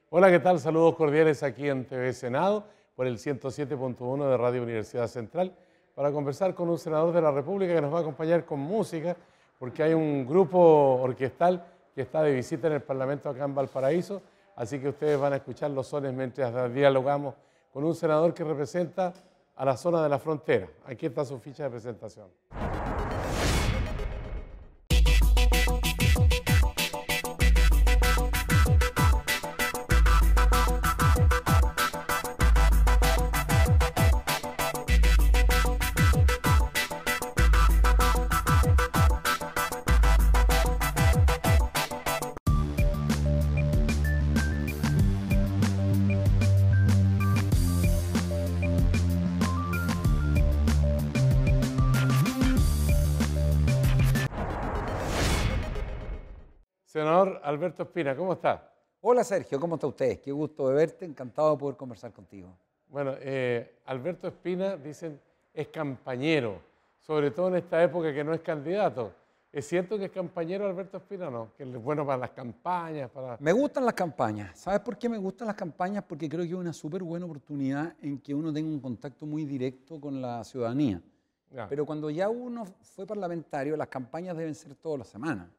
Hola, ¿qué tal? Saludos cordiales aquí en TV Senado por el 107.1 de Radio Universidad Central para conversar con un senador de la República que nos va a acompañar con música porque hay un grupo orquestal que está de visita en el Parlamento acá en Valparaíso, así que ustedes van a escuchar los sones mientras dialogamos con un senador que representa a la zona de la frontera. Aquí está su ficha de presentación. Senador Alberto Espina, ¿cómo está? Hola Sergio, ¿cómo está usted? Qué gusto de verte, encantado de poder conversar contigo. Bueno, Alberto Espina, dicen, es campañero, sobre todo en esta época que no es candidato. ¿Es cierto que es campañero Alberto Espina o no? Que es bueno para las campañas, para... Me gustan las campañas. ¿Sabes por qué me gustan las campañas? Porque creo que es una súper buena oportunidad en que uno tenga un contacto muy directo con la ciudadanía. Ya. Pero cuando ya uno fue parlamentario, las campañas deben ser todas las semanas.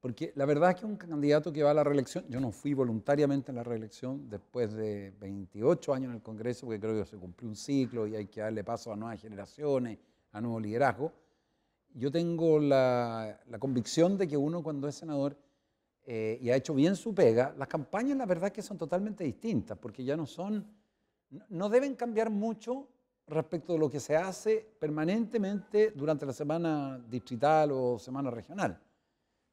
Porque la verdad es que un candidato que va a la reelección, yo no fui voluntariamente en la reelección después de 28 años en el Congreso, porque creo que se cumplió un ciclo y hay que darle paso a nuevas generaciones, a nuevo liderazgo. Yo tengo la convicción de que uno cuando es senador y ha hecho bien su pega, las campañas la verdad es que son totalmente distintas, porque ya no deben cambiar mucho respecto de lo que se hace permanentemente durante la semana distrital o semana regional.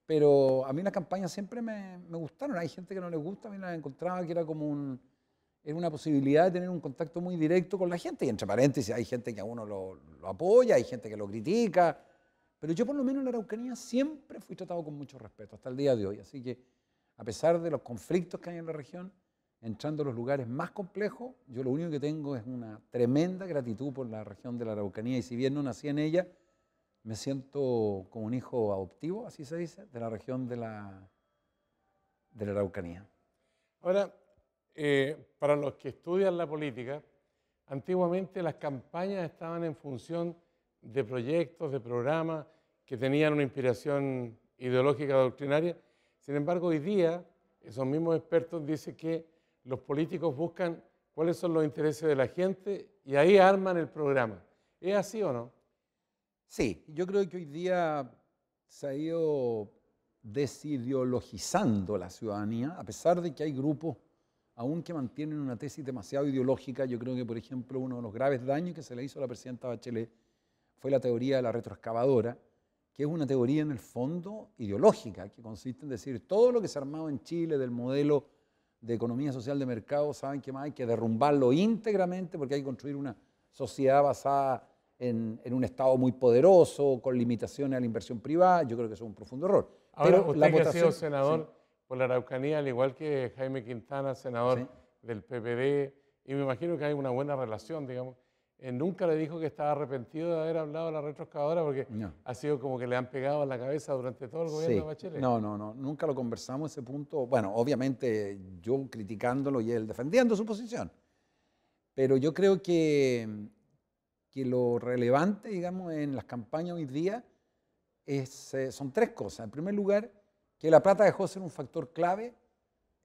Pero a mí las campañas siempre me gustaron. Hay gente que no les gusta, a mí las encontraba que era como era una posibilidad de tener un contacto muy directo con la gente. Y entre paréntesis, hay gente que a uno lo apoya, hay gente que lo critica. Pero yo por lo menos en la Araucanía siempre fui tratado con mucho respeto, hasta el día de hoy. Así que a pesar de los conflictos que hay en la región, entrando a los lugares más complejos, yo lo único que tengo es una tremenda gratitud por la región de la Araucanía. Y si bien no nací en ella, me siento como un hijo adoptivo, así se dice, de la región de la Araucanía. Ahora, para los que estudian la política, antiguamente las campañas estaban en función de proyectos, de programas que tenían una inspiración ideológica doctrinaria. Sin embargo, hoy día, esos mismos expertos dicen que los políticos buscan cuáles son los intereses de la gente y ahí arman el programa. ¿Es así o no? Sí, yo creo que hoy día se ha ido desideologizando la ciudadanía, a pesar de que hay grupos aún que mantienen una tesis demasiado ideológica. Yo creo que, por ejemplo, uno de los graves daños que se le hizo a la presidenta Bachelet fue la teoría de la retroexcavadora, que es una teoría en el fondo ideológica, que consiste en decir todo lo que se ha armado en Chile del modelo de economía social de mercado, saben que más hay que derrumbarlo íntegramente porque hay que construir una sociedad basada en un Estado muy poderoso, con limitaciones a la inversión privada. Yo creo que eso es un profundo error. Ahora, Pero usted que ha sido senador sí, por la Araucanía, al igual que Jaime Quintana, senador sí. del PPD, y me imagino que hay una buena relación, digamos, nunca le dijo que estaba arrepentido de haber hablado de la retroexcavadora porque No. ha sido como que le han pegado en la cabeza durante todo el gobierno de Bachelet. No, nunca lo conversamos ese punto. Bueno, obviamente yo criticándolo y él defendiendo su posición. Pero yo creo que lo relevante, digamos, en las campañas hoy día son tres cosas. En primer lugar, que la plata dejó de ser un factor clave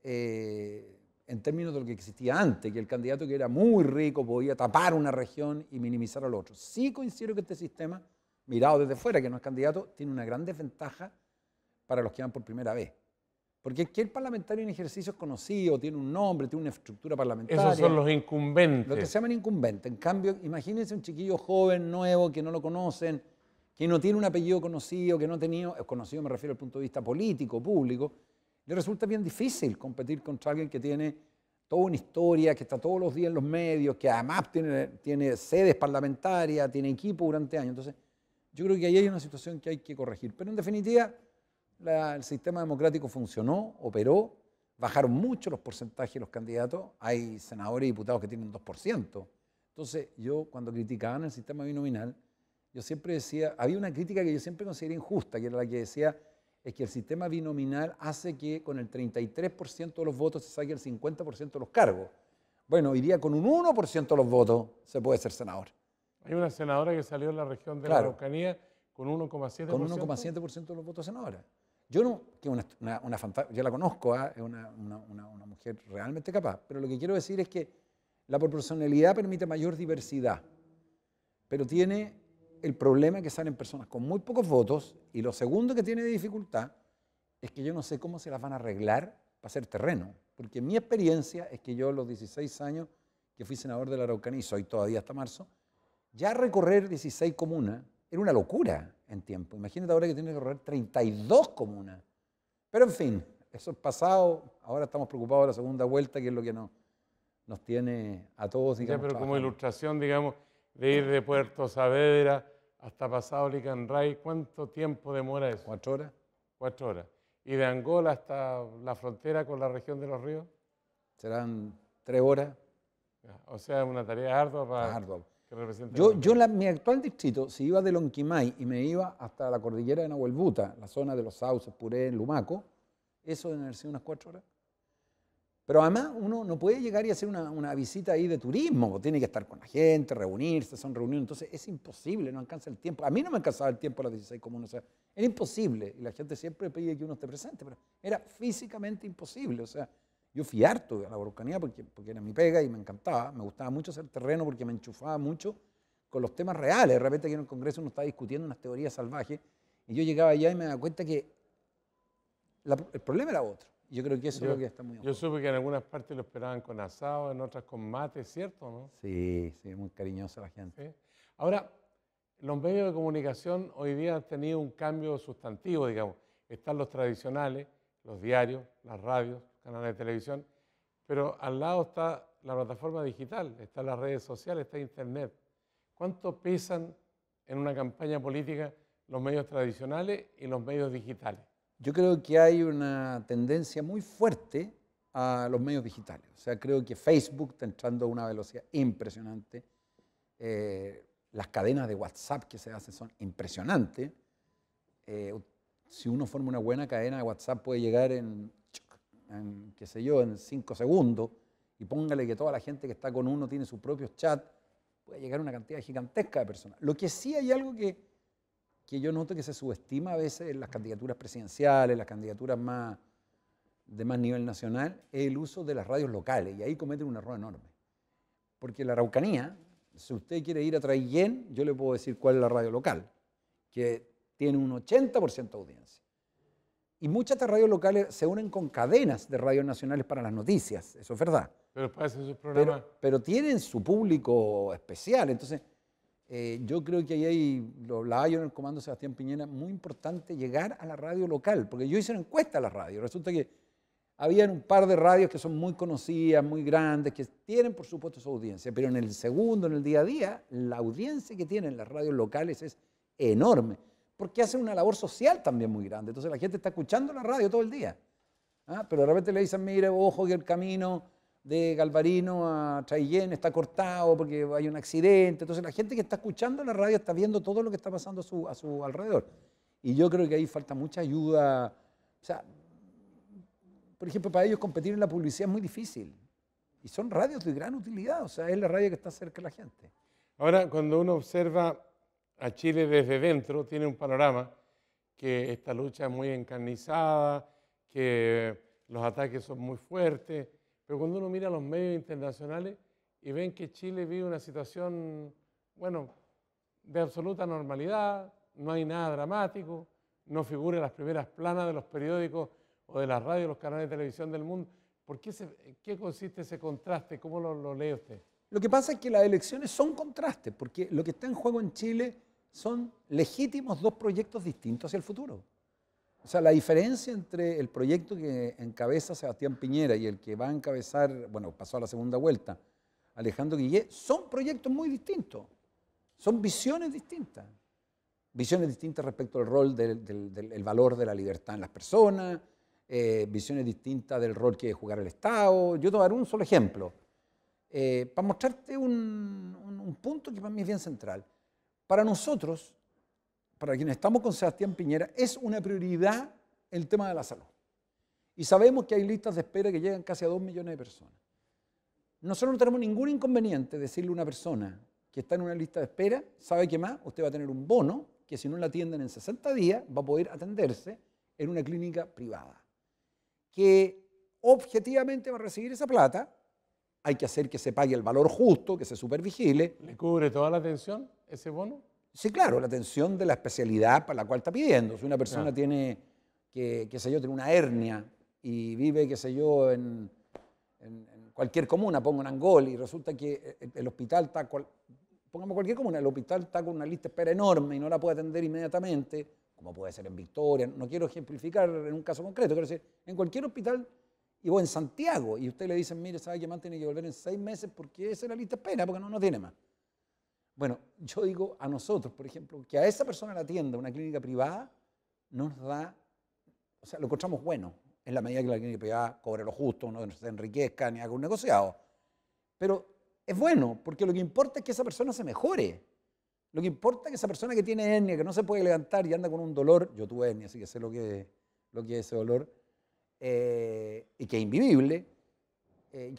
en términos de lo que existía antes, que el candidato que era muy rico podía tapar una región y minimizar al otro. Sí considero que este sistema, mirado desde fuera, que no es candidato, tiene una gran desventaja para los que van por primera vez. Porque el parlamentario en ejercicio es conocido, tiene un nombre, tiene una estructura parlamentaria. Esos son los incumbentes. Lo que se llaman incumbentes. En cambio, imagínense un chiquillo joven, nuevo, que no lo conocen, que no tiene un apellido conocido, que no ha tenido, conocido me refiero al punto de vista político, público, le resulta bien difícil competir contra alguien que tiene toda una historia, que está todos los días en los medios, que además tiene sedes parlamentarias, tiene equipo durante años. Entonces, yo creo que ahí hay una situación que hay que corregir. Pero en definitiva, el sistema democrático funcionó, operó, bajaron mucho los porcentajes de los candidatos. Hay senadores y diputados que tienen 2% Entonces, yo cuando criticaban el sistema binominal, yo siempre decía, había una crítica que yo siempre consideré injusta, que era la que decía, es que el sistema binominal hace que con el 33% de los votos se saque el 50% de los cargos. Bueno, hoy día con un 1% de los votos se puede ser senador. Hay una senadora que salió en la región de la Claro. Araucanía con 1,7%. Con 1,7% de los votos senadora. Yo no, que yo la conozco, ¿eh? Es una mujer realmente capaz, pero lo que quiero decir es que la proporcionalidad permite mayor diversidad, pero tiene el problema que salen personas con muy pocos votos, y lo segundo que tiene de dificultad es que yo no sé cómo se las van a arreglar para hacer terreno, porque mi experiencia es que yo a los 16 años que fui senador de la Araucanía, y soy todavía hasta marzo, ya recorrer 16 comunas era una locura en tiempo. Imagínate ahora que tiene que recorrer 32 comunas. Pero en fin, eso es pasado, ahora estamos preocupados de la segunda vuelta, que es lo que nos tiene a todos, digamos, Ya, pero como trabajando. ilustración, digamos, de ir de Puerto Saavedra hasta Pasado Licanray, ¿cuánto tiempo demora eso? 4 horas. 4 horas. ¿Y de Angola hasta la frontera con la región de los ríos? Serán 3 horas. O sea, una tarea ardua para Ardua. que represente. Mi actual distrito, si iba de Lonquimay y me iba hasta la cordillera de Nahuelbuta, la zona de los Sauces, Purén, Lumaco, eso deben haber sido unas 4 horas. Pero además uno no puede llegar y hacer una visita ahí de turismo, tiene que estar con la gente, reunirse, son reuniones, entonces es imposible, no alcanza el tiempo. A mí no me alcanzaba el tiempo a las 16 comunas, o sea, era imposible, y la gente siempre pide que uno esté presente, pero era físicamente imposible, o sea, yo fui harto a la Araucanía porque era mi pega y me encantaba, me gustaba mucho hacer terreno porque me enchufaba mucho con los temas reales. De repente aquí en el Congreso uno estaba discutiendo unas teorías salvajes y yo llegaba allá y me daba cuenta que el problema era otro. Yo creo que eso es lo que está muy Yo supe que en algunas partes lo esperaban con asado, en otras con mate, ¿cierto? ¿No? Sí, muy cariñosa la gente. ¿Sí? Ahora, los medios de comunicación hoy día han tenido un cambio sustantivo, digamos. Están los tradicionales, los diarios, las radios, canales de televisión, pero al lado está la plataforma digital, están las redes sociales, está Internet. ¿Cuánto pesan en una campaña política los medios tradicionales y los medios digitales? Yo creo que hay una tendencia muy fuerte a los medios digitales. O sea, creo que Facebook está entrando a una velocidad impresionante. Las cadenas de WhatsApp que se hacen son impresionantes. Si uno forma una buena cadena de WhatsApp puede llegar en qué sé yo, en 5 segundos, y póngale que toda la gente que está con uno tiene sus propios chats, puede llegar a una cantidad gigantesca de personas. Lo que sí hay algo que yo noto que se subestima a veces en las candidaturas presidenciales, las candidaturas de más nivel nacional, es el uso de las radios locales, y ahí cometen un error enorme. Porque la Araucanía, si usted quiere ir a Traillén, yo le puedo decir cuál es la radio local, que tiene un 80% de audiencia. Y muchas de radios locales se unen con cadenas de radios nacionales para las noticias, eso es verdad. Pero para hacer sus programas. Pero tienen su público especial, entonces yo creo que ahí hay, lo hablaba yo en el comando Sebastián Piñera, muy importante llegar a la radio local, porque yo hice una encuesta a la radio, resulta que habían un par de radios que son muy conocidas, muy grandes, que tienen por supuesto su audiencia, pero en el segundo, en el día a día, la audiencia que tienen las radios locales es enorme, porque hacen una labor social también muy grande. Entonces la gente está escuchando la radio todo el día. ¿Ah? Pero de repente le dicen, mire, ojo que el camino de Galvarino a Traillén está cortado porque hay un accidente. Entonces la gente que está escuchando la radio está viendo todo lo que está pasando a su alrededor. Y yo creo que ahí falta mucha ayuda. O sea, por ejemplo, para ellos competir en la publicidad es muy difícil. Y son radios de gran utilidad. O sea, es la radio que está cerca de la gente. Ahora, cuando uno observa a Chile desde dentro, tiene un panorama que esta lucha es muy encarnizada, que los ataques son muy fuertes, pero cuando uno mira los medios internacionales y ven que Chile vive una situación, bueno, de absoluta normalidad, no hay nada dramático, no figura en las primeras planas de los periódicos o de las radios, los canales de televisión del mundo. ¿Qué consiste ese contraste? ¿Cómo lo lee usted? Lo que pasa es que las elecciones son contrastes, porque lo que está en juego en Chile son legítimos dos proyectos distintos hacia el futuro. O sea, la diferencia entre el proyecto que encabeza Sebastián Piñera y el que va a encabezar, bueno, pasó a la segunda vuelta, Alejandro Guillé, son proyectos muy distintos. Son visiones distintas. Visiones distintas respecto al rol del valor de la libertad en las personas, visiones distintas del rol que debe jugar el Estado. Yo te voy a dar un solo ejemplo. Para mostrarte un un punto que para mí es bien central. Para nosotros, para quienes estamos con Sebastián Piñera, es una prioridad el tema de la salud. Y sabemos que hay listas de espera que llegan casi a 2 millones de personas. Nosotros no tenemos ningún inconveniente decirle a una persona que está en una lista de espera, ¿sabe qué más? Usted va a tener un bono que si no la atienden en 60 días va a poder atenderse en una clínica privada. Que objetivamente va a recibir esa plata, hay que hacer que se pague el valor justo, que se supervigile. ¿Le cubre toda la atención ese bono? Sí, claro, la atención de la especialidad para la cual está pidiendo. Si una persona tiene, qué sé yo, tiene una hernia y vive, qué sé yo, en cualquier comuna, pongo en Angol, y resulta que el hospital está, pongamos cualquier comuna, el hospital está con una lista de espera enorme y no la puede atender inmediatamente, como puede ser en Victoria, no quiero ejemplificar en un caso concreto, quiero decir, en cualquier hospital, o en Santiago, y usted le dicen, mire, ¿sabe qué más? Tiene que volver en 6 meses porque esa es la lista de espera, porque no tiene más. Bueno, yo digo a nosotros, por ejemplo, que a esa persona la atienda una clínica privada, nos da, o sea, lo encontramos bueno, en la medida que la clínica privada cobre lo justo, no se enriquezca ni haga un negociado. Pero es bueno, porque lo que importa es que esa persona se mejore. Lo que importa es que esa persona que tiene hernia, que no se puede levantar y anda con un dolor, yo tuve hernia, así que sé lo que es ese dolor, y que es invivible.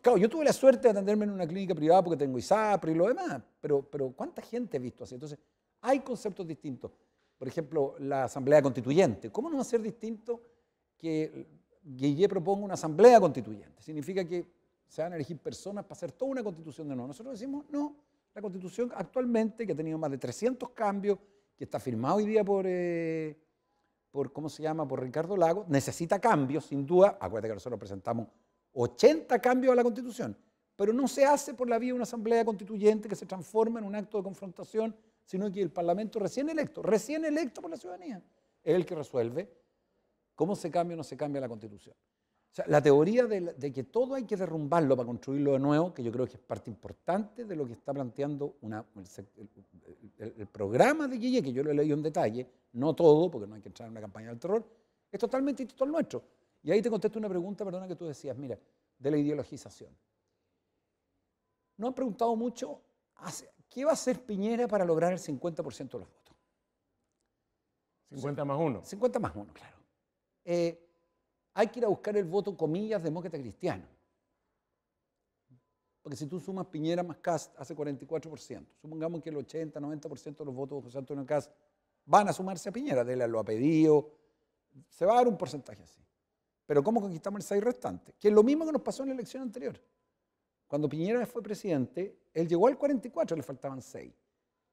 Claro, yo tuve la suerte de atenderme en una clínica privada porque tengo ISAPRE y lo demás, pero ¿cuánta gente he visto así? Entonces, hay conceptos distintos. Por ejemplo, la asamblea constituyente. ¿Cómo no va a ser distinto que Guille proponga una asamblea constituyente? Significa que se van a elegir personas para hacer toda una constitución de nuevo. Nosotros decimos, no, la constitución actualmente, que ha tenido más de 300 cambios, que está firmado hoy día por ¿cómo se llama?, por Ricardo Lagos, necesita cambios, sin duda. Acuérdate que nosotros presentamos 80 cambios a la Constitución, pero no se hace por la vía de una asamblea constituyente que se transforma en un acto de confrontación, sino que el Parlamento recién electo por la ciudadanía, es el que resuelve cómo se cambia o no se cambia la Constitución. O sea, la teoría de que todo hay que derrumbarlo para construirlo de nuevo, que yo creo que es parte importante de lo que está planteando el programa de Guille, que yo lo he leído en detalle, no todo, porque no hay que entrar en una campaña del terror, es totalmente distinto al nuestro. Y ahí te contesto una pregunta, perdona, que tú decías, mira, de la ideologización. Nos han preguntado mucho, ¿qué va a hacer Piñera para lograr el 50% de los votos? 50 más 1. 50 más 1, claro. Hay que ir a buscar el voto, comillas, demócrata cristiano. Porque si tú sumas Piñera más Kast, hace 44%. Supongamos que el 80, 90% de los votos de José Antonio Kast van a sumarse a Piñera. Él lo ha pedido. Se va a dar un porcentaje así. Pero ¿cómo conquistamos el 6 restante? Que es lo mismo que nos pasó en la elección anterior. Cuando Piñera fue presidente, él llegó al 44, le faltaban 6.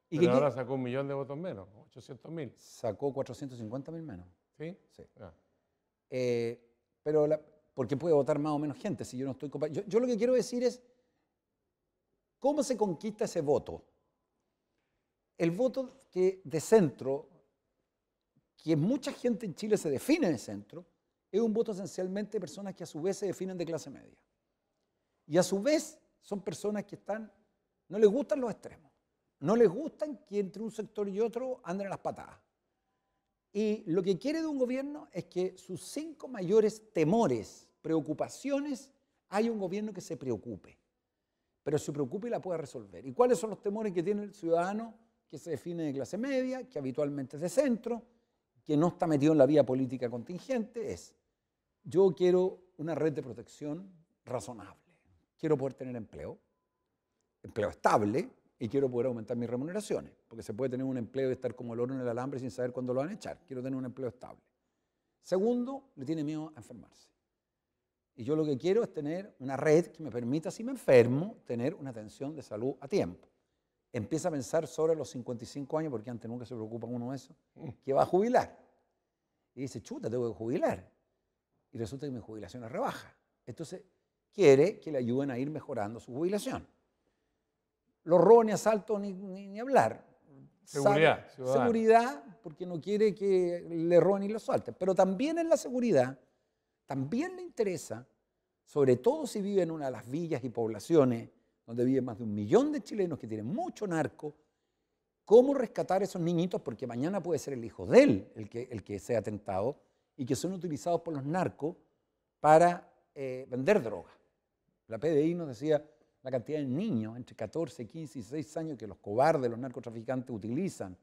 Pero ahora sacó 1 millón de votos menos, 800.000. Sacó 450.000 menos. ¿Sí? Sí. Pero porque puede votar más o menos gente, si yo no estoy yo lo que quiero decir es, ¿cómo se conquista ese voto? El voto de centro, que mucha gente en Chile se define de centro, es un voto esencialmente de personas que a su vez se definen de clase media. Y a su vez son personas que no les gustan los extremos, no les gustan que entre un sector y otro anden a las patadas. Y lo que quiere de un gobierno es que sus 5 mayores temores, preocupaciones, haya un gobierno que se preocupe, pero se preocupe y la pueda resolver. ¿Y cuáles son los temores que tiene el ciudadano que se define de clase media, que habitualmente es de centro, que no está metido en la vía política contingente? Yo quiero una red de protección razonable. Quiero poder tener empleo estable, y quiero poder aumentar mis remuneraciones, porque se puede tener un empleo y estar como el oro en el alambre sin saber cuándo lo van a echar. Quiero tener un empleo estable. Segundo, le tiene miedo a enfermarse. Y yo lo que quiero es tener una red que me permita, si me enfermo, tener una atención de salud a tiempo. Empieza a pensar sobre los 55 años, porque antes nunca se preocupa uno de eso, que va a jubilar. Y dice, chuta, tengo que jubilar. Y resulta que mi jubilación es rebaja. Entonces, quiere que le ayuden a ir mejorando su jubilación. Los robos ni asaltos ni hablar. Seguridad, porque no quiere que le roben y lo asalten. Pero también en la seguridad, también le interesa, sobre todo si vive en una de las villas y poblaciones donde viven más de 1 millón de chilenos que tienen mucho narco, cómo rescatar a esos niñitos, porque mañana puede ser el hijo de él el que sea atentado, y que son utilizados por los narcos para vender droga. La PDI nos decía, la cantidad de niños entre 14, 15 y 16 años que los cobardes, los narcotraficantes utilizan.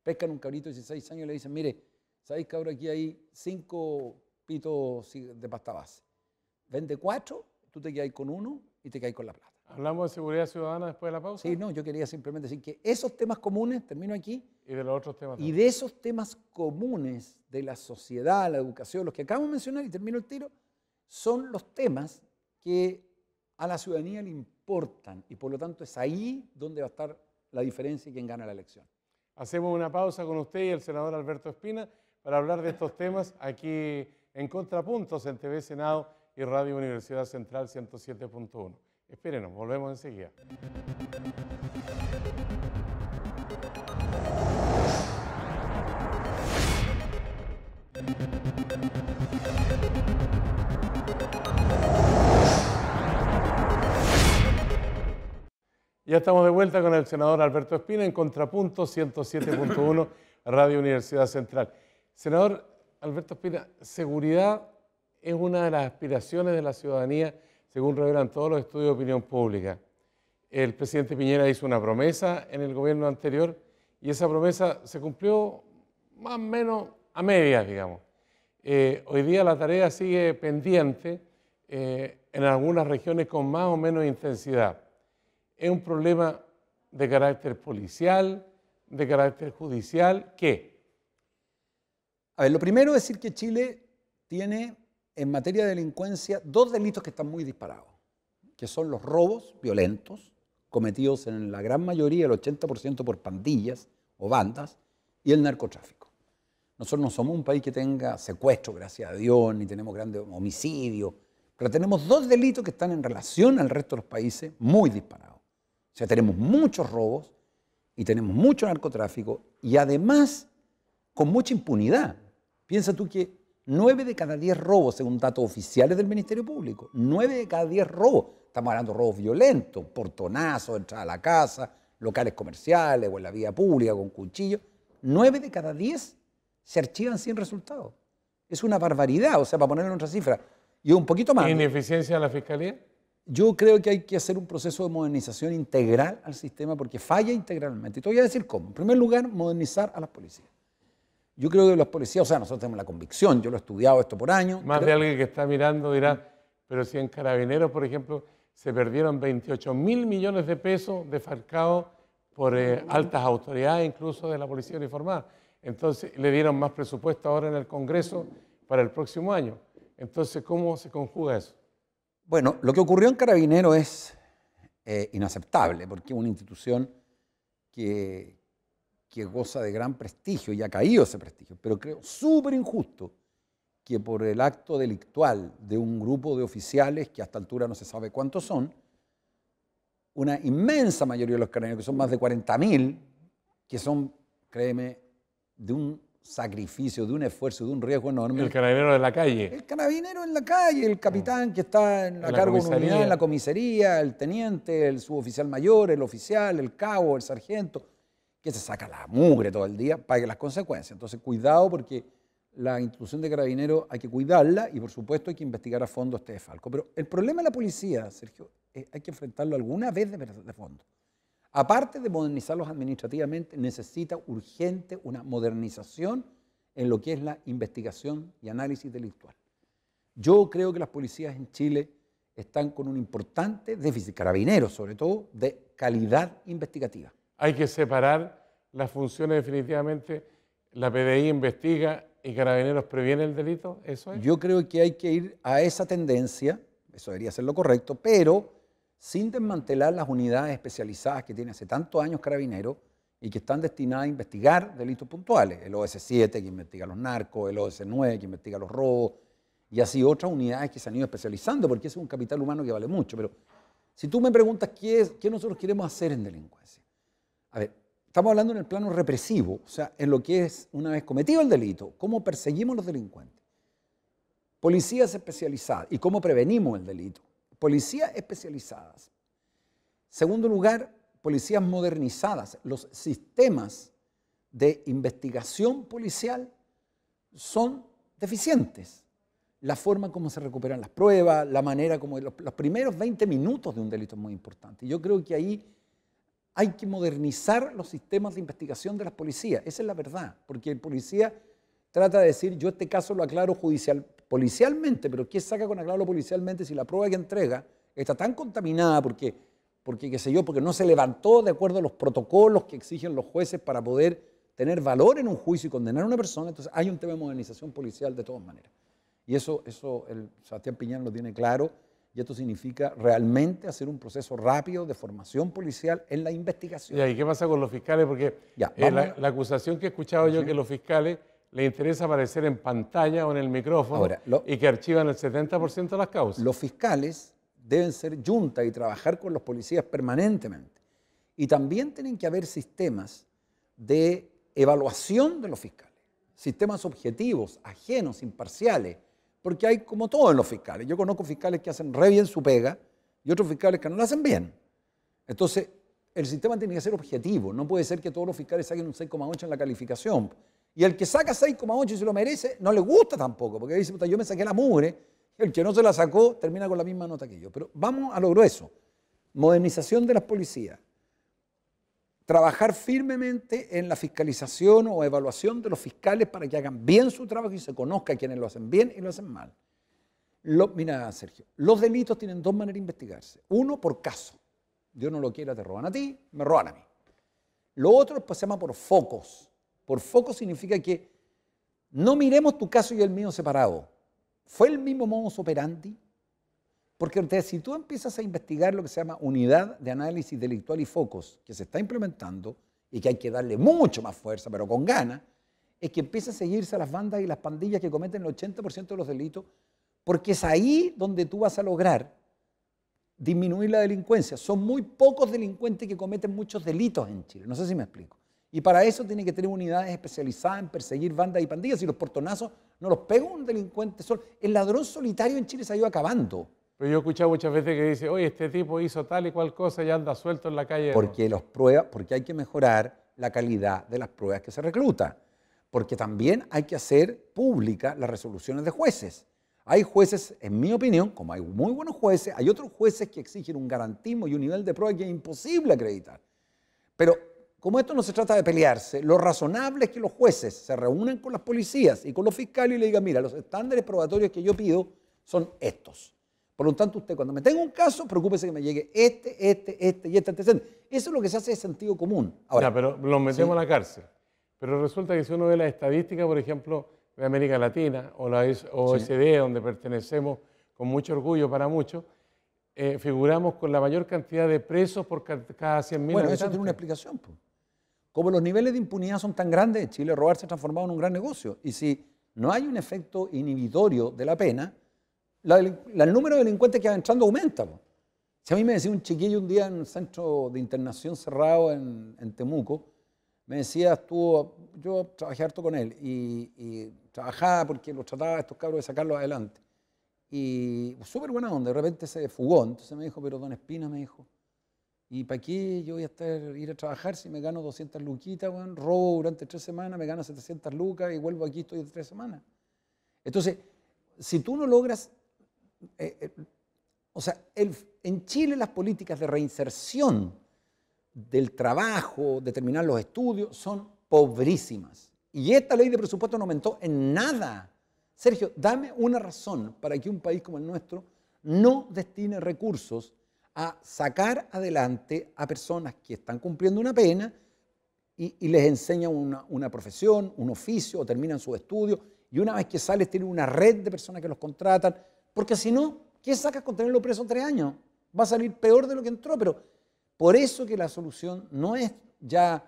Pescan un cabrito de 16 años y le dicen, mire, ¿sabéis, cabrón? Aquí hay 5 pitos de pasta base. Vende 4, tú te quedas con 1 y te quedas con la plata. ¿Hablamos de seguridad ciudadana después de la pausa? Sí, no, yo quería simplemente decir que esos temas comunes, termino aquí, Y de los otros temas y también. de esos temas comunes de la sociedad, la educación, los que acabo de mencionar, y termino el tiro, son los temas que a la ciudadanía le importan y por lo tanto es ahí donde va a estar la diferencia y quién gana la elección. Hacemos una pausa con usted y el senador Alberto Espina para hablar de estos temas aquí en Contrapuntos en TV Senado y Radio Universidad Central 107.1. Espérenos, volvemos enseguida. Ya estamos de vuelta con el senador Alberto Espina en Contrapunto 107.1 Radio Universidad Central. Senador Alberto Espina, seguridad es una de las aspiraciones de la ciudadanía, según revelan todos los estudios de opinión pública. El presidente Piñera hizo una promesa en el gobierno anterior y esa promesa se cumplió más o menos a medias, digamos. Hoy día la tarea sigue pendiente en algunas regiones con más o menos intensidad. Es un problema de carácter policial, de carácter judicial, ¿qué? A ver, lo primero es decir que Chile tiene en materia de delincuencia 2 delitos que están muy disparados, que son los robos violentos, cometidos en la gran mayoría, el 80% por pandillas o bandas, y el narcotráfico. Nosotros no somos un país que tenga secuestro, gracias a Dios, ni tenemos grandes homicidios, pero tenemos 2 delitos que están en relación al resto de los países muy disparados. O sea, tenemos muchos robos y tenemos mucho narcotráfico y además con mucha impunidad. Piensa tú que 9 de cada 10 robos, según datos oficiales del Ministerio Público, 9 de cada 10 robos, estamos hablando de robos violentos, portonazos, entrada a la casa, locales comerciales o en la vía pública con cuchillos, 9 de cada 10 se archivan sin resultado. Es una barbaridad, o sea, para ponerlo en otra cifra, y un poquito más. ¿Ineficiencia de la Fiscalía? Yo creo que hay que hacer un proceso de modernización integral al sistema porque falla integralmente. Y te voy a decir cómo. En primer lugar, modernizar a las policías. Yo creo que los policías, o sea, nosotros tenemos la convicción, yo lo he estudiado esto por años. Más de alguien que está mirando dirá, pero si en Carabineros, por ejemplo, se perdieron 28.000 millones de pesos defalcados por altas autoridades, incluso de la policía uniformada. Entonces, le dieron más presupuesto ahora en el Congreso para el próximo año. Entonces, ¿cómo se conjuga eso? Bueno, lo que ocurrió en Carabineros es inaceptable, porque es una institución que goza de gran prestigio y ha caído ese prestigio, pero creo súper injusto que por el acto delictual de un grupo de oficiales, que a esta altura no se sabe cuántos son, una inmensa mayoría de los carabineros, que son más de 40.000, que son, créeme, de un sacrificio, de un esfuerzo, de un riesgo enorme. El carabinero de la calle. El carabinero en la calle, el capitán que está a cargo de una unidad en la comisaría, el teniente, el suboficial mayor, el oficial, el cabo, el sargento, que se saca la mugre todo el día, pague las consecuencias. Entonces, cuidado porque la institución de carabineros hay que cuidarla y, por supuesto, hay que investigar a fondo este desfalco. Pero el problema de la policía, Sergio, hay que enfrentarlo alguna vez de fondo. Aparte de modernizarlos administrativamente, necesita urgente una modernización en lo que es la investigación y análisis delictual. Yo creo que las policías en Chile están con un importante déficit, carabineros sobre todo, de calidad investigativa. Hay que separar las funciones definitivamente. La PDI investiga y Carabineros previene el delito, ¿eso es? Yo creo que hay que ir a esa tendencia, eso debería ser lo correcto, pero sin desmantelar las unidades especializadas que tiene hace tantos años Carabineros y que están destinadas a investigar delitos puntuales. El OS7 que investiga los narcos, el OS9 que investiga los robos, y así otras unidades que se han ido especializando, porque ese es un capital humano que vale mucho. Pero si tú me preguntas qué nosotros queremos hacer en delincuencia. A ver, estamos hablando en el plano represivo, o sea, en lo que es, una vez cometido el delito, cómo perseguimos a los delincuentes. Policías especializadas y cómo prevenimos el delito. Policías especializadas. Segundo lugar, policías modernizadas. Los sistemas de investigación policial son deficientes. la forma como se recuperan las pruebas, la manera como... Los primeros 20 minutos de un delito es muy importante. Yo creo que ahí hay que modernizar los sistemas de investigación de las policías. Esa es la verdad, porque el policía trata de decir, yo este caso lo aclaro policialmente, pero ¿qué saca con aclararlo policialmente si la prueba que entrega está tan contaminada porque qué sé yo, porque no se levantó de acuerdo a los protocolos que exigen los jueces para poder tener valor en un juicio y condenar a una persona? Entonces hay un tema de modernización policial de todas maneras. Y eso el Sebastián Piñán lo tiene claro, y esto significa realmente hacer un proceso rápido de formación policial en la investigación. ¿Y qué pasa con los fiscales? Porque la acusación que he escuchado yo es que los fiscales les interesa aparecer en pantalla o en el micrófono y que archivan el 70% de las causas. Los fiscales deben ser yunta y trabajar con los policías permanentemente. Y también tienen que haber sistemas de evaluación de los fiscales, sistemas objetivos, ajenos, imparciales, porque hay como todo en los fiscales. Yo conozco fiscales que hacen re bien su pega y otros fiscales que no lo hacen bien. Entonces, el sistema tiene que ser objetivo. No puede ser que todos los fiscales saquen un 6,8 en la calificación. Y el que saca 6,8 y se lo merece, no le gusta tampoco, porque dice, puta, yo me saqué la mugre, y el que no se la sacó termina con la misma nota que yo. Pero vamos a lo grueso. Modernización de las policías. Trabajar firmemente en la fiscalización o evaluación de los fiscales para que hagan bien su trabajo y se conozca a quienes lo hacen bien y lo hacen mal. Mira, Sergio, los delitos tienen dos maneras de investigarse. Uno, por caso. Dios no lo quiera, te roban a ti, me roban a mí. Lo otro pues, se llama por focos. Por foco significa que no miremos tu caso y el mío separado. ¿Fue el mismo modus operandi? Porque si tú empiezas a investigar lo que se llama unidad de análisis delictual y focos, que se está implementando y que hay que darle mucho más fuerza, pero con ganas, es que empieza a seguirse a las bandas y las pandillas que cometen el 80% de los delitos, porque es ahí donde tú vas a lograr disminuir la delincuencia. Son muy pocos delincuentes que cometen muchos delitos en Chile, no sé si me explico. Y para eso tiene que tener unidades especializadas en perseguir bandas y pandillas. Y los portonazos no los pega un delincuente solo. El ladrón solitario en Chile se ha ido acabando. Pero yo he escuchado muchas veces que dice, oye, este tipo hizo tal y cual cosa y anda suelto en la calle. Porque hay que mejorar la calidad de las pruebas que se recluta. Porque también hay que hacer públicas las resoluciones de jueces. Hay jueces, en mi opinión, como hay muy buenos jueces, hay otros jueces que exigen un garantismo y un nivel de prueba que es imposible acreditar. Pero como esto no se trata de pelearse, lo razonable es que los jueces se reúnan con las policías y con los fiscales y le digan, mira, los estándares probatorios que yo pido son estos. Por lo tanto, usted cuando me tenga un caso, preocúpese que me llegue este y este antecedente. Eso es lo que se hace de sentido común. Ahora, ya, pero los metemos a la cárcel. Pero resulta que si uno ve las estadísticas, por ejemplo, de América Latina o la OECD, donde pertenecemos con mucho orgullo para muchos, figuramos con la mayor cantidad de presos por cada 100.000 habitantes. Bueno, eso tiene una explicación, pues. Como los niveles de impunidad son tan grandes en Chile, robar se ha transformado en un gran negocio. Y si no hay un efecto inhibitorio de la pena, el número de delincuentes que van entrando aumenta. Si a mí me decía un chiquillo un día en un centro de internación cerrado en Temuco, me decía, yo trabajé harto con él y trabajaba porque los trataba a estos cabros de sacarlos adelante. Y súper buena onda, de repente se fugó. Entonces me dijo, pero don Espina, me dijo, ¿y para qué yo voy a ir a trabajar si me gano 200 luquitas, bueno, robo durante 3 semanas, me gano 700 lucas y vuelvo aquí, estoy 3 semanas? Entonces, si tú no logras... en Chile las políticas de reinserción del trabajo, de terminar los estudios, son pobrísimas. Y esta ley de presupuesto no aumentó en nada. Sergio, dame una razón para que un país como el nuestro no destine recursos a sacar adelante a personas que están cumpliendo una pena y les enseña una profesión, un oficio, o terminan sus estudios, y una vez que sales tienen una red de personas que los contratan, porque si no, ¿qué sacas con tenerlo preso 3 años? Va a salir peor de lo que entró, pero por eso que la solución no es ya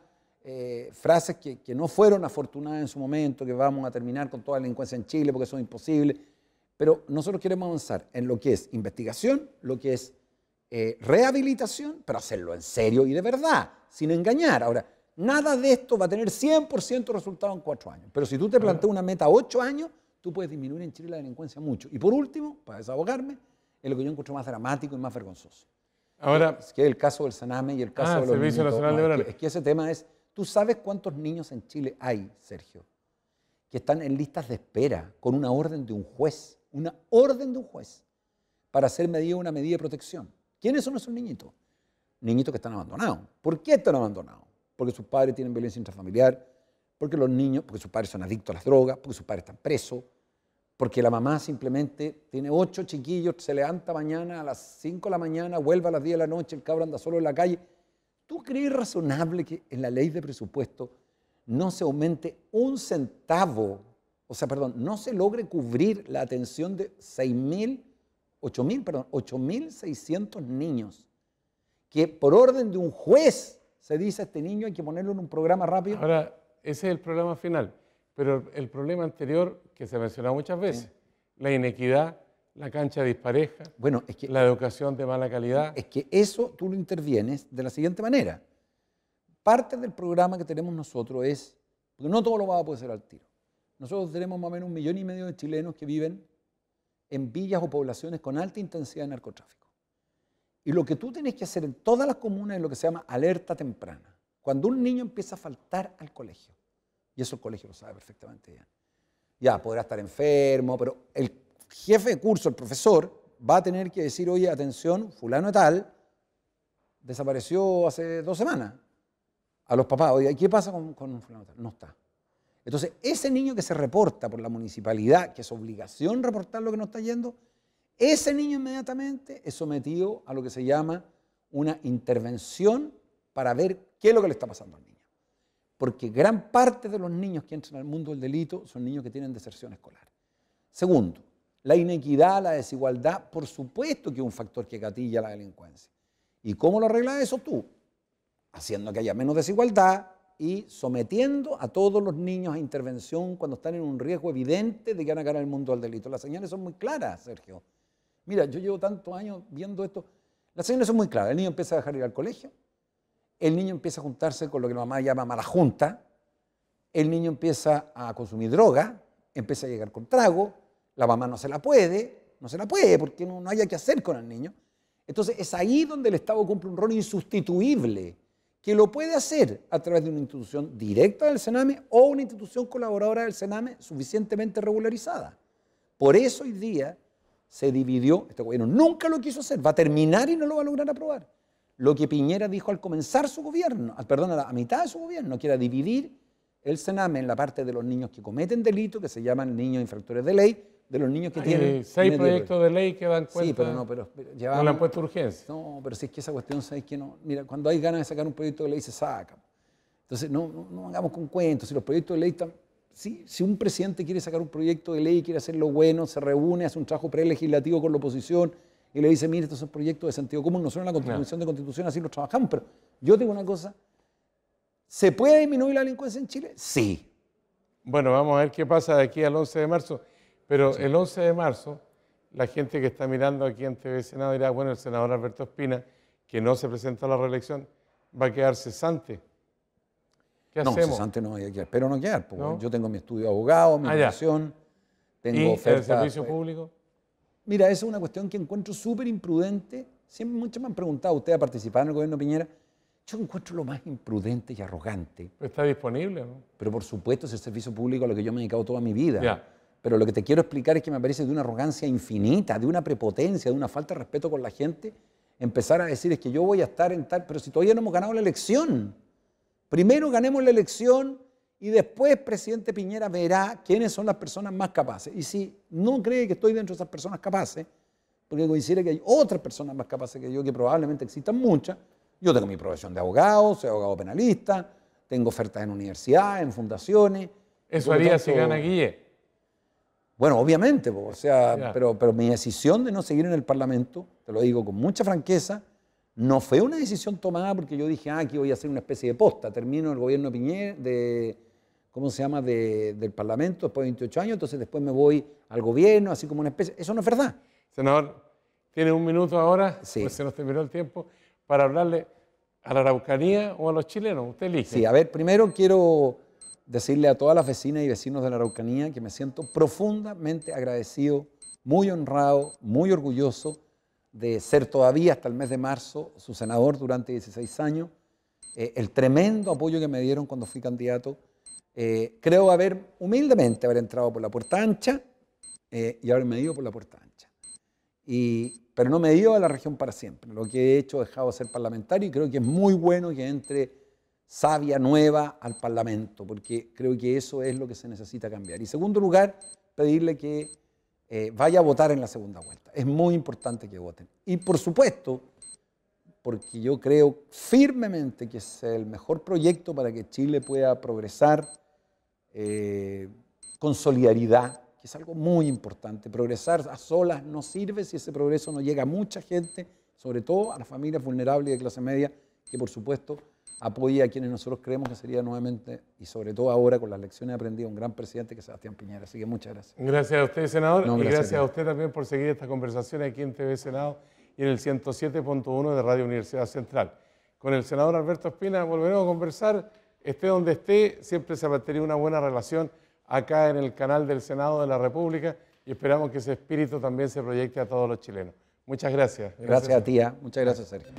frases que no fueron afortunadas en su momento, que vamos a terminar con toda la delincuencia en Chile porque eso es imposible, pero nosotros queremos avanzar en lo que es investigación, lo que es rehabilitación, pero hacerlo en serio y de verdad, sin engañar. Ahora, nada de esto va a tener 100% resultado en 4 años, pero si tú te planteas una meta a 8 años, tú puedes disminuir en Chile la delincuencia mucho. Y por último, para desahogarme, es lo que yo encuentro más dramático y más vergonzoso. Ahora, es que el caso del Saname y el caso de los Servicio Nacional de Menores. Es que ese tema es... ¿Tú sabes cuántos niños en Chile hay, Sergio, que están en listas de espera con una orden de un juez una orden de un juez para hacer una medida de protección. ¿Quiénes son esos niñitos? Niñitos que están abandonados. ¿Por qué están abandonados? Porque sus padres tienen violencia intrafamiliar, porque sus padres son adictos a las drogas, porque sus padres están presos, porque la mamá simplemente tiene 8 chiquillos, se levanta mañana a las 5 de la mañana, vuelve a las 10 de la noche, el cabro anda solo en la calle. ¿Tú crees razonable que en la ley de presupuesto no se aumente un centavo, no se logre cubrir la atención de 8.600 niños, que por orden de un juez se dice a este niño hay que ponerlo en un programa rápido? Ahora, ese es el problema final, pero el problema anterior que se ha mencionado muchas veces, la inequidad, la cancha dispareja, bueno, es que, la educación de mala calidad. Es que eso tú lo intervienes de la siguiente manera. Parte del programa que tenemos nosotros es, porque no todo lo va a poder hacer al tiro. Nosotros tenemos más o menos 1,5 millones de chilenos que viven en villas o poblaciones con alta intensidad de narcotráfico. Y lo que tú tienes que hacer en todas las comunas es lo que se llama alerta temprana. Cuando un niño empieza a faltar al colegio, y eso el colegio lo sabe perfectamente bien, ya podrá estar enfermo, pero el jefe de curso, el profesor, va a tener que decir, oye, atención, fulano de tal, desapareció hace 2 semanas. A los papás, oye, ¿qué pasa con fulano de tal? No está. Entonces, ese niño que se reporta por la municipalidad, que es obligación reportar lo que no está yendo, ese niño inmediatamente es sometido a lo que se llama una intervención para ver qué es lo que le está pasando al niño. Porque gran parte de los niños que entran al mundo del delito son niños que tienen deserción escolar. Segundo, la inequidad, la desigualdad, por supuesto que es un factor que gatilla la delincuencia. ¿Y cómo lo arreglas eso tú? Haciendo que haya menos desigualdad y sometiendo a todos los niños a intervención cuando están en un riesgo evidente de que van a caer al mundo del delito. Las señales son muy claras, Sergio. Mira, yo llevo tantos años viendo esto. Las señales son muy claras. El niño empieza a dejar de ir al colegio. El niño empieza a juntarse con lo que la mamá llama mala junta. El niño empieza a consumir droga. Empieza a llegar con trago. La mamá no se la puede porque no haya que hacer con el niño. Entonces es ahí donde el Estado cumple un rol insustituible, que lo puede hacer a través de una institución directa del Sename o una institución colaboradora del Sename suficientemente regularizada. Por eso hoy día se dividió, este gobierno nunca lo quiso hacer, va a terminar y no lo va a lograr aprobar. Lo que Piñera dijo al comenzar su gobierno, a mitad de su gobierno, que era dividir el Sename en la parte de los niños que cometen delito, que se llaman niños infractores de ley, de los niños que tienen... 6 proyectos de ley que dan cuenta. Sí, pero no llevamos, no le han puesto urgencia. No, pero si es que esa cuestión, ¿sabes que no? Mira, cuando hay ganas de sacar un proyecto de ley, se saca. Entonces, no hagamos con cuentos. Si los proyectos de ley están... Si un presidente quiere sacar un proyecto de ley y quiere hacerlo bueno, se reúne, hace un trabajo prelegislativo con la oposición y le dice, mire, estos son proyectos de sentido común, nosotros en la Constitución de Constitución así los trabajamos, pero yo digo una cosa, ¿se puede disminuir la delincuencia en Chile? Sí. Bueno, vamos a ver qué pasa de aquí al 11 de marzo. Pero el 11 de marzo, la gente que está mirando aquí en TV Senado dirá, bueno, el senador Alberto Espina, que no se presenta a la reelección, va a quedar cesante. ¿Qué hacemos? No, cesante no hay que quedar. Espero no quedar. ¿No? Yo tengo mi estudio de abogado, mi profesión, tengo oferta. ¿El servicio público? Mira, esa es una cuestión que encuentro súper imprudente. Siempre muchos me han preguntado, ¿usted ha participado en el gobierno de Piñera? Yo encuentro lo más imprudente y arrogante. Pero está disponible, ¿no? Pero por supuesto es el servicio público a lo que yo me he dedicado toda mi vida. Ya. Pero lo que te quiero explicar es que me parece de una arrogancia infinita, de una prepotencia, de una falta de respeto con la gente, empezar a decir es que yo voy a estar en tal, pero si todavía no hemos ganado la elección. Primero ganemos la elección y después presidente Piñera verá quiénes son las personas más capaces. Y si no cree que estoy dentro de esas personas capaces, porque considera que hay otras personas más capaces que yo, que probablemente existan muchas, yo tengo mi profesión de abogado, soy abogado penalista, tengo ofertas en universidades, en fundaciones. Eso haría si gana Guille. Bueno, obviamente, o sea, pero mi decisión de no seguir en el Parlamento, te lo digo con mucha franqueza, no fue una decisión tomada porque yo dije, aquí voy a hacer una especie de posta, termino el gobierno de Piñera, del Parlamento después de 28 años, entonces después me voy al gobierno, así como una especie, eso no es verdad. Senador, tiene un minuto ahora, sí. Pues se nos terminó el tiempo, para hablarle a la Araucanía o a los chilenos, usted elige. Sí, a ver, primero quiero decirle a todas las vecinas y vecinos de la Araucanía que me siento profundamente agradecido, muy honrado, muy orgulloso de ser todavía hasta el mes de marzo su senador durante 16 años, el tremendo apoyo que me dieron cuando fui candidato. Creo humildemente haber entrado por la puerta ancha, y ahora me he ido por la puerta ancha. Pero no me he ido a la región para siempre. Lo que he hecho, he dejado de ser parlamentario y creo que es muy bueno que entre savia nueva al Parlamento, porque creo que eso es lo que se necesita cambiar. Y en segundo lugar, pedirle que vaya a votar en la segunda vuelta. Es muy importante que voten. Y por supuesto, porque yo creo firmemente que es el mejor proyecto para que Chile pueda progresar con solidaridad, que es algo muy importante. Progresar a solas no sirve si ese progreso no llega a mucha gente, sobre todo a las familias vulnerables y de clase media, que por supuesto apoya a quienes nosotros creemos que sería nuevamente, y sobre todo ahora con las lecciones aprendidas, un gran presidente que es Sebastián Piñera. Así que muchas gracias. Gracias a usted, senador, No, y gracias a a usted también por seguir esta conversación aquí en TV Senado y en el 107.1 de Radio Universidad Central. Con el senador Alberto Espina volveremos a conversar, esté donde esté, siempre se ha mantenido una buena relación acá en el canal del Senado de la República y esperamos que ese espíritu también se proyecte a todos los chilenos. Muchas gracias. Gracias a ti, muchas gracias, Sergio.